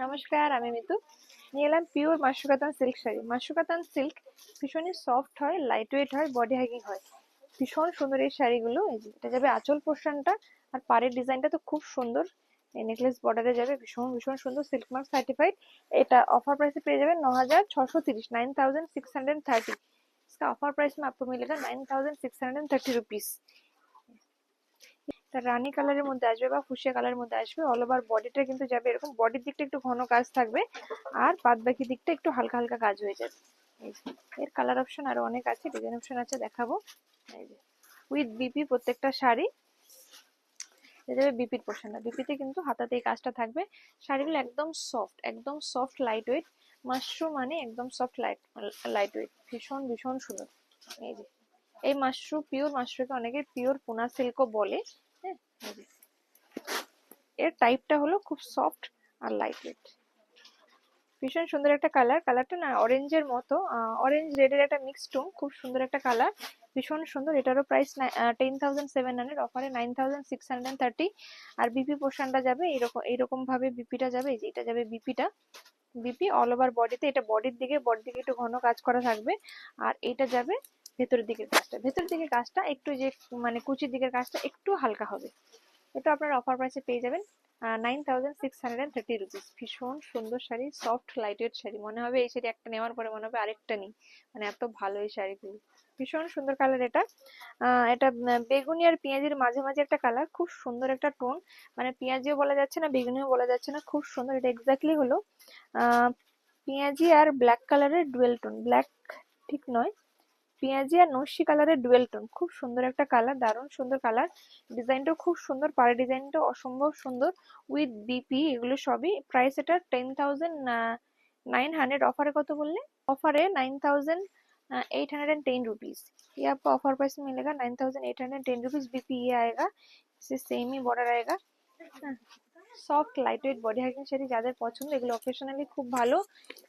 নমস্কার, আমি মিতু। নিয়ে এলাম পিওর মাশরু কাতান সিল্ক শাড়ি। মাশরু কাতান সিল্ক ভীষণই সফট হয়, লাইট ওয়েট হয়, বডি হাগিং হয়। ভীষণ সুন্দর এই শাড়িগুলো। এই যে এটা যাবে আঁচল পোর্শনটা, আর পাড়ের ডিজাইনটা তো খুব সুন্দর। এই নেকলেস বর্ডারে যাবে, ভীষণ ভীষণ সুন্দর, সিল্ক মার্ক সার্টিফাইড। এটা ऑफर प्राइस पे যাবেন 9630, 9630। इसका ऑफर प्राइस में आपको मिलेगा 9630 रुपीस। এটা রানী কালারের মধ্যে আসবে বা ফুসিয়া কালারের মধ্যে আসবে। অল ওভার বডিটা কিন্তু যাবে এরকম, বডির দিকটা একটু ঘন কাজ থাকবে, আর বাদ বাকি দিকটা একটু হালকা হালকা কাজ হয়ে যাবে। এই যে এর কালার অপশন আরো অনেক আছে, ডিজাইন অপশন আছে, দেখাবো। এই যে উইথ বিপি প্রত্যেকটা শাড়ি। এটা যাবে বিপির পোর্শনটা, বিপিতে কিন্তু হাতাতে এই কাজটা থাকবে। শাড়িগুলো একদম সফট, একদম সফট লাইট ওয়েট। মাশরু মানে একদম সফট লাইট ওয়েট, ভীষণ ভীষণ সুন্দর। এই যে এই মাশরু, পিওর মাশরুকে অনেকে পিওর পুনা সিল্কও বলে। হ্যাঁ, এই যে এর টাইপটা হলো খুব সফট আর লাইট ওয়েট। ভীষণ সুন্দর একটা কালার, কালারটা না অরেঞ্জের মতো, অরেঞ্জ রেডের একটা মিক্স টোন, খুব সুন্দর একটা কালার, ভীষণ সুন্দর। এটারও প্রাইস 10,700, অফারে 9,630। আর বিপি পোর্শনটা যাবে এইরকম, এইরকম ভাবে বিপিটা যাবে। এই যে এটা যাবে বিপিটা, বিপি অল ওভার বডিতে। এটা বডির দিকে একটু ঘন কাজ করা থাকবে। আর এটা যাবে ভেতরের দিকের কাজটা, ভেতরের দিকের কাজটা একটু যে মানে কুচির দিকের কাজটা একটু হালকা হবে। এটা আপনার অফার প্রাইসে পেয়ে যাবেন 9630 রুপিস। ভীষণ সুন্দর শাড়ি, সফট লাইটওয়েট শাড়ি। মনে হবে এই শাড়ি একটা নেওয়ার পরে মনে হবে আরেকটা নেই, মানে এত ভালো এই শাড়িগুলো। ভীষণ সুন্দর কালার এটা। এটা বেগুনি আর পেঁয়াজির মাঝে একটা কালার, খুব সুন্দর একটা টোন। মানে পেঁয়াজিও বলা যাচ্ছে না, বেগুনিও বলা যাচ্ছে না, খুব সুন্দর। এটা এক্স্যাক্টলি হলো আহ পেঁয়াজি আর ব্ল্যাক কালারের ডুয়েল টোন, ব্ল্যাক ঠিক নয়, পেঁয়াজি আর নস্যি কালারের ডুয়েল টোন। খুব সুন্দর একটা কালার, দারুণ সুন্দর কালার। ডিজাইনটাও খুব সুন্দর, পাড়ের ডিজাইনটাও অসম্ভব সুন্দর। উইথ বিপি এগুলো সবই। প্রাইস এটা 10,900। অফারে কত বললে? ऑफर है 9,810 रुपीज। ये आपको ऑफर प्राइस में मिलेगा 9,810 रुपीज। बीपी ये आएगा, इससे सेम ही बॉर्डर आएगा। Soft light weight body hugging sari যাদের পছন্দ, এগুলো অকেশনালি খুব ভালো।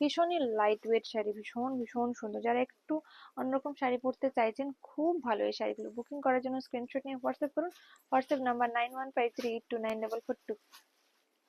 ভীষণই লাইট ওয়েট শাড়ি, ভীষণ ভীষণ সুন্দর। যারা একটু অন্যরকম শাড়ি পরতে চাইছেন, খুব ভালো এই শাড়িগুলো। বুকিং করার জন্য স্ক্রিনশট নিয়ে হোয়াটসঅ্যাপ করুন। WhatsApp number 9153829442।